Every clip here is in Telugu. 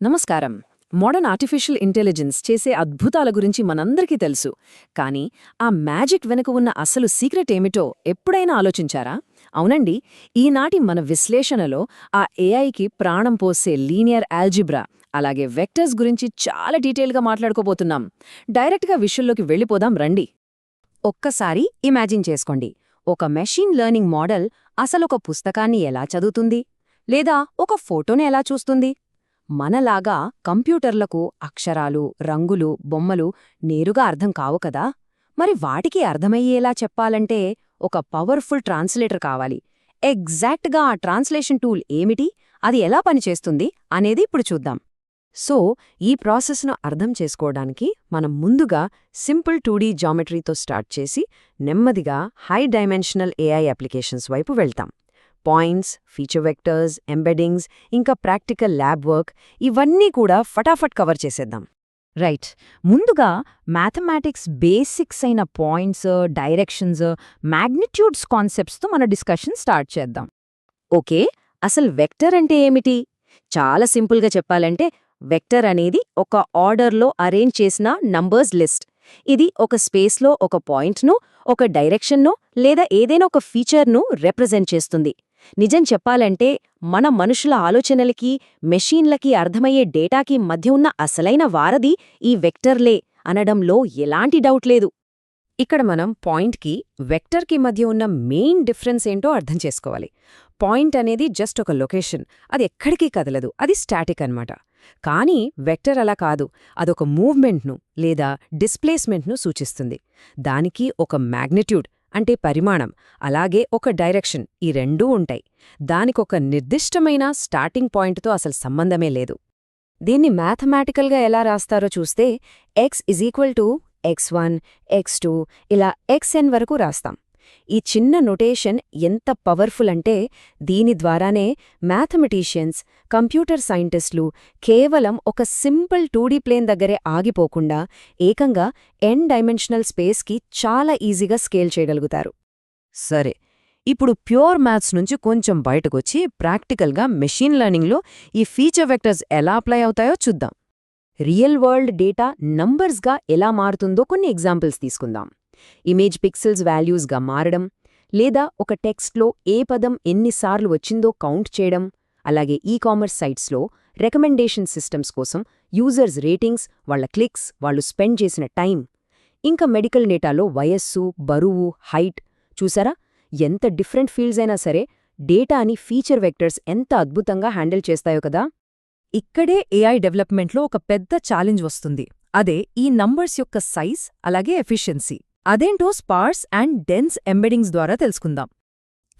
నమస్కారం. మోడర్న్ ఆర్టిఫిషియల్ ఇంటెలిజెన్స్ చేసే అద్భుతాల గురించి మనందరికీ తెలుసు. కానీ ఆ మ్యాజిక్ వెనుక ఉన్న అసలు సీక్రెట్ ఏమిటో ఎప్పుడైనా ఆలోచించారా? అవునండి, ఈనాటి మన విశ్లేషణలో ఆ ఏఐకి ప్రాణం పోసే లీనియర్ ఆల్జిబ్రా, అలాగే వెక్టర్స్ గురించి చాలా డీటెయిల్గా మాట్లాడుకోబోతున్నాం. డైరెక్ట్గా విషయంలోకి వెళ్ళిపోదాం రండి. ఒక్కసారి ఇమాజిన్ చేసుకోండి, ఒక మెషిన్ లెర్నింగ్ మోడల్ అసలొక పుస్తకాన్ని ఎలా చదువుతుంది? లేదా ఒక ఫోటోని ఎలా చూస్తుంది? మనలాగా కంప్యూటర్లకు అక్షరాలు, రంగులు, బొమ్మలు నేరుగా అర్థం కావు కదా. మరి వాటికి అర్థమయ్యేలా చెప్పాలంటే ఒక పవర్ఫుల్ ట్రాన్స్లేటర్ కావాలి. ఎగ్జాక్ట్గా ఆ ట్రాన్స్లేషన్ టూల్ ఏమిటి, అది ఎలా పనిచేస్తుంది అనేది ఇప్పుడు చూద్దాం. సో ఈ ప్రాసెస్ను అర్థం చేసుకోవడానికి మనం ముందుగా సింపుల్ 2D జామెట్రీతో స్టార్ట్ చేసి నెమ్మదిగా హై డైమెన్షనల్ ఏఐ అప్లికేషన్స్ వైపు వెళ్తాం. పాయింట్స్, ఫీచర్ వెక్టర్స్, ఎంబెడింగ్స్, ఇంకా ప్రాక్టికల్ ల్యాబ్ వర్క్, ఇవన్నీ కూడా ఫటాఫట్ కవర్ చేసేద్దాం. రైట్, ముందుగా మ్యాథమెటిక్స్ బేసిక్స్ అయిన పాయింట్స్, డైరెక్షన్స్, మ్యాగ్నిట్యూడ్స్ కాన్సెప్ట్స్తో మన డిస్కషన్ స్టార్ట్ చేద్దాం. ఓకే, అసలు వెక్టర్ అంటే ఏమిటి? చాలా సింపుల్గా చెప్పాలంటే వెక్టర్ అనేది ఒక ఆర్డర్లో అరేంజ్ చేసిన నంబర్స్ లిస్ట్. ఇది ఒక స్పేస్లో ఒక పాయింట్ను, ఒక డైరెక్షన్ను లేదా ఏదైనా ఒక ఫీచర్ను రిప్రజెంట్ చేస్తుంది. నిజం చెప్పాలంటే మన మనుషుల ఆలోచనలకి, మెషీన్లకి అర్థమయ్యే డేటాకి మధ్య ఉన్న అసలైన వారధి ఈ వెక్టర్లే అనడంలో ఎలాంటి డౌట్ లేదు. ఇక్కడ మనం పాయింట్కి, వెక్టర్కి మధ్య ఉన్న మెయిన్ డిఫరెన్స్ ఏంటో అర్థం చేసుకోవాలి. పాయింట్ అనేది జస్ట్ ఒక లొకేషన్, అది ఎక్కడికి కదలదు, అది స్టాటిక్ అన్నమాట. కానీ వెక్టర్ అలా కాదు, అదొక మూవ్మెంట్ను లేదా డిస్ప్లేస్మెంట్ను సూచిస్తుంది. దానికి ఒక మ్యాగ్నిట్యూడ్ అంటే పరిమాణం, అలాగే ఒక డైరెక్షన్, ఈ రెండూ ఉంటాయి. దానికొక నిర్దిష్టమైన స్టార్టింగ్ పాయింట్తో అసలు సంబంధమే లేదు. దీన్ని మ్యాథమెటికల్గా ఎలా రాస్తారో చూస్తే x=x1, x2 ఇలా xn వరకు రాస్తాం. ఈ చిన్న నొటేషన్ ఎంత పవర్ఫుల్ అంటే దీని ద్వారానే మ్యాథమెటీషియన్స్, కంప్యూటర్ సైంటిస్టులు కేవలం ఒక సింపుల్ 2D ప్లేన్ దగ్గరే ఆగిపోకుండా ఏకంగా n డైమెన్షనల్ స్పేస్కి చాలా ఈజీగా స్కేల్ చేయగలుగుతారు. సరే, ఇప్పుడు ప్యూర్ మ్యాథ్స్ నుంచి కొంచెం బయటకొచ్చి ప్రాక్టికల్గా మెషీన్ లెర్నింగ్లో ఈ ఫీచర్ వెక్టర్స్ ఎలా అప్లై అవుతాయో చూద్దాం. రియల్ వరల్డ్ డేటా నంబర్స్గా ఎలా మారుతుందో కొన్ని ఎగ్జాంపుల్స్ తీసుకుందాం. ఇమేజ్ పిక్సెల్స్ వాల్యూస్గా మారడం, లేదా ఒక టెక్స్ట్లో ఏ పదం ఎన్నిసార్లు వచ్చిందో కౌంట్ చేయడం, అలాగే కామర్స్ సైట్స్లో రికమెండేషన్ సిస్టమ్స్ కోసం యూజర్స్ రేటింగ్స్, వాళ్ల క్లిక్స్, వాళ్ళు స్పెండ్ చేసిన టైం, ఇంకా మెడికల్ డేటాలో వయస్సు, బరువు, హైట్. చూసారా, ఎంత డిఫరెంట్ ఫీల్డ్స్ అయినా సరే డేటాని ఫీచర్ వెక్టర్స్ ఎంత అద్భుతంగా హ్యాండిల్ చేస్తాయో కదా. ఇక్కడే ఏఐ డెవలప్మెంట్లో ఒక పెద్ద ఛాలెంజ్ వస్తుంది. అదే ఈ నంబర్స్ యొక్క సైజ్, అలాగే ఎఫిషియన్సీ. అదేంటో స్పార్స్ అండ్ డెన్స్ ఎంబెడింగ్స్ ద్వారా తెలుసుకుందాం.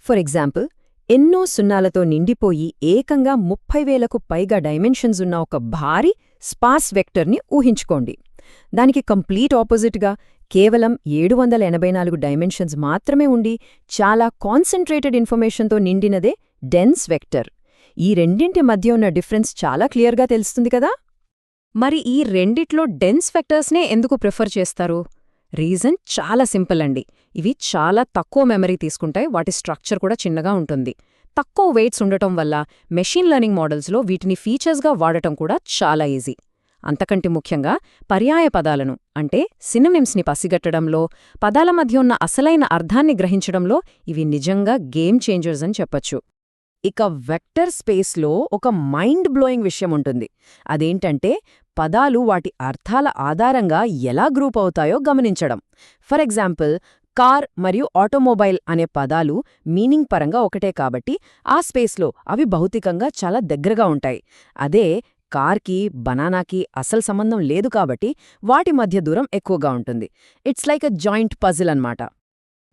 ఫర్ ఎగ్జాంపుల్, ఎన్నో సున్నాలతో నిండిపోయి ఏకంగా 30,000కు పైగా డైమెన్షన్స్ ఉన్న ఒక భారీ స్పార్స్ వెక్టర్ని ఊహించుకోండి. దానికి కంప్లీట్ ఆపోజిట్గా కేవలం 784 డైమెన్షన్స్ మాత్రమే ఉండి చాలా కాన్సంట్రేటెడ్ ఇన్ఫర్మేషన్తో నిండినదే డెన్స్ వెక్టర్. ఈ రెండింటి మధ్య ఉన్న డిఫరెన్స్ చాలా క్లియర్గా తెలుస్తుంది కదా. మరి ఈ రెండిట్లో డెన్స్ వెక్టర్స్నే ఎందుకు ప్రిఫర్ చేస్తారు? రీజన్ చాలా సింపుల్ అండి. ఇవి చాలా తక్కువ మెమరీ తీసుకుంటాయి, వాటి స్ట్రక్చర్ కూడా చిన్నగా ఉంటుంది. తక్కువ వెయిట్స్ ఉండటం వల్ల మెషీన్ లెర్నింగ్ మోడల్స్లో వీటిని ఫీచర్స్గా వాడటం కూడా చాలా ఈజీ. అంతకంటే ముఖ్యంగా పర్యాయ పదాలను అంటే సినోనిమ్స్ని పసిగట్టడంలో, పదాల మధ్య ఉన్న అసలైన అర్థాన్ని గ్రహించడంలో ఇవి నిజంగా గేమ్ చేంజర్స్ అని చెప్పొచ్చు. ఇక వెక్టర్ స్పేస్లో ఒక మైండ్ బ్లోయింగ్ విషయం ఉంటుంది. అదేంటంటే పదాలు వాటి అర్థాల ఆధారంగా ఎలా గ్రూప్ అవుతాయో గమనించడం. ఫర్ ఎగ్జాంపుల్, కార్ మరియు ఆటోమొబైల్ అనే పదాలు మీనింగ్ పరంగా ఒకటే కాబట్టి ఆ స్పేస్లో అవి భౌతికంగా చాలా దగ్గరగా ఉంటాయి. అదే కార్కి, బనానాకి అసలు సంబంధం లేదు కాబట్టి వాటి మధ్య దూరం ఎక్కువగా ఉంటుంది. It's like a joint puzzle అన్నమాట.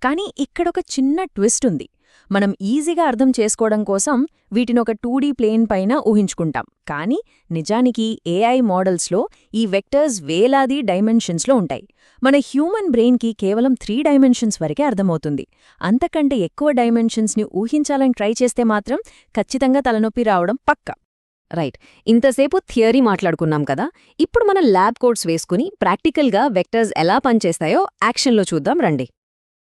కానీ ఇక్కడొక చిన్న ట్విస్ట్ ఉంది. మనం ఈజీగా అర్థం చేసుకోవడం కోసం వీటినొక 2D ప్లేన్ పైన ఊహించుకుంటాం. కానీ నిజానికి ఏఐ మోడల్స్లో ఈ వెక్టర్స్ వేలాది డైమెన్షన్స్లో ఉంటాయి. మన హ్యూమన్ బ్రెయిన్కి కేవలం 3 డైమెన్షన్స్ వరకే అర్థమవుతుంది. అంతకంటే ఎక్కువ డైమెన్షన్స్ని ఊహించాలని ట్రై చేస్తే మాత్రం ఖచ్చితంగా తలనొప్పి రావడం పక్కా. రైట్, ఇంతసేపు థియరీ మాట్లాడుకున్నాం కదా. ఇప్పుడు మనం ల్యాబ్ కోడ్స్ వేసుకుని ప్రాక్టికల్గా వెక్టర్స్ ఎలా పనిచేస్తాయో యాక్షన్లో చూద్దాం రండి.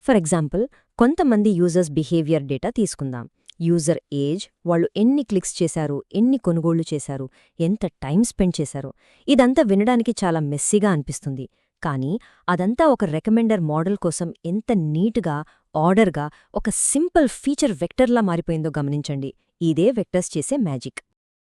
ఫర్ ఎగ్జాంపుల్, కొంతమంది యూజర్స్ బిహేవియర్ డేటా తీసుకుందాం. యూజర్ ఏజ్, వాళ్ళు ఎన్ని క్లిక్స్ చేశారు, ఎన్ని కొనుగోళ్లు చేశారు, ఎంత టైం స్పెండ్ చేశారు, ఇదంతా వినడానికి చాలా మెస్సీగా అనిపిస్తుంది. కానీ అదంతా ఒక రికమెండర్ మోడల్ కోసం ఎంత నీట్గా, ఆర్డర్గా, ఒక సింపుల్ ఫీచర్ వెక్టర్లా మారిపోయిందో గమనించండి. ఇదే వెక్టర్స్ చేసే మ్యాజిక్.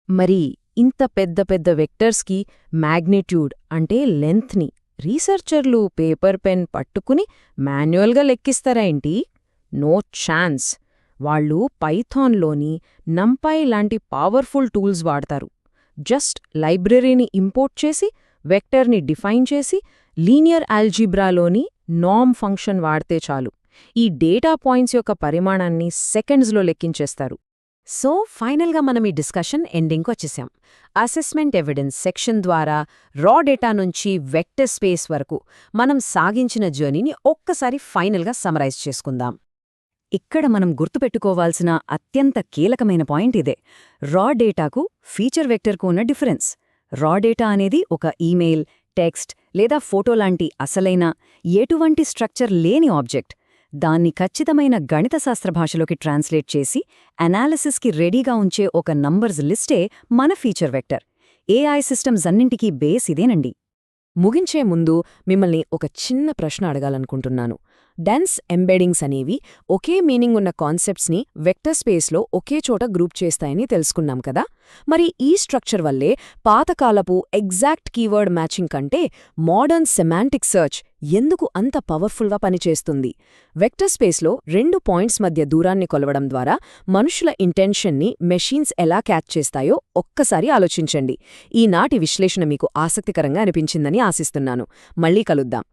మరి ఇంత పెద్ద పెద్ద వెక్టర్స్కి మ్యాగ్నిట్యూడ్ అంటే లెంత్ని రీసెర్చర్లు పేపర్ పెన్ పట్టుకుని మాన్యువల్గా లెక్కిస్తారా ఏంటి? No chance. వాళ్ళు పైథాన్లోని నంపై లాంటి పవర్ఫుల్ టూల్స్ వాడతారు. జస్ట్ లైబ్రరీని ఇంపోర్ట్ చేసి, వెక్టర్ని డిఫైన్ చేసి, లీనియర్ ఆల్జీబ్రాలోని నార్మ్ ఫంక్షన్ వాడితే చాలు. ఈ డేటా పాయింట్స్ యొక్క పరిమాణాన్ని సెకండ్స్లో లెక్కించేస్తారు. సో ఫైనల్గా మనం ఈ డిస్కషన్ ఎండింగ్కి వచ్చేసాం. అసెస్మెంట్ ఎవిడెన్స్ సెక్షన్ ద్వారా రా డేటా నుంచి వెక్టర్ స్పేస్ వరకు మనం సాగించిన జర్నీని ఒక్కసారి ఫైనల్గా సమరైజ్ చేసుకుందాం. ఇక్కడ మనం గుర్తుపెట్టుకోవాల్సిన అత్యంత కీలకమైన పాయింట్ ఇదే. రా డేటాకు ఫీచర్ వెక్టర్కు ఉన్న డిఫరెన్స్. రా డేటా అనేది ఒక ఈమెయిల్, టెక్స్ట్ లేదా ఫోటో లాంటి అసలైన, ఎటువంటి స్ట్రక్చర్ లేని ఆబ్జెక్ట్. దాన్ని ఖచ్చితమైన గణితశాస్త్ర భాషలోకి ట్రాన్స్లేట్ చేసి అనాలిసిస్కి రెడీగా ఉంచే ఒక నంబర్స్ లిస్టే మన ఫీచర్ వెక్టర్. ఏఐ సిస్టమ్స్ అన్నింటికీ బేస్ ఇదేనండి. ముగించే ముందు మిమ్మల్ని ఒక చిన్న ప్రశ్న అడగాలనుకుంటున్నాను. డెన్స్ ఎంబెడింగ్స్ అనేవి ఒకే మీనింగ్ ఉన్న కాన్సెప్ట్స్ని వెక్టర్ స్పేస్లో ఒకే చోట గ్రూప్ చేస్తాయని తెలుసుకున్నాం కదా. మరి ఈ స్ట్రక్చర్ వల్లే పాతకాలపు ఎగ్జాక్ట్ కీవర్డ్ మ్యాచింగ్ కంటే మోడర్న్ సెమాంటిక్ సెర్చ్ ఎందుకు అంత పవర్ఫుల్గా పనిచేస్తుంది? వెక్టర్ స్పేస్లో రెండు పాయింట్స్ మధ్య దూరాన్ని కొలవడం ద్వారా మనుషుల ఇంటెన్షన్ని మెషీన్స్ ఎలా క్యాచ్ చేస్తాయో ఒక్కసారి ఆలోచించండి. ఈనాటి విశ్లేషణ మీకు ఆసక్తికరంగా అనిపించిందని ఆశిస్తున్నాను. మళ్ళీ కలుద్దాం.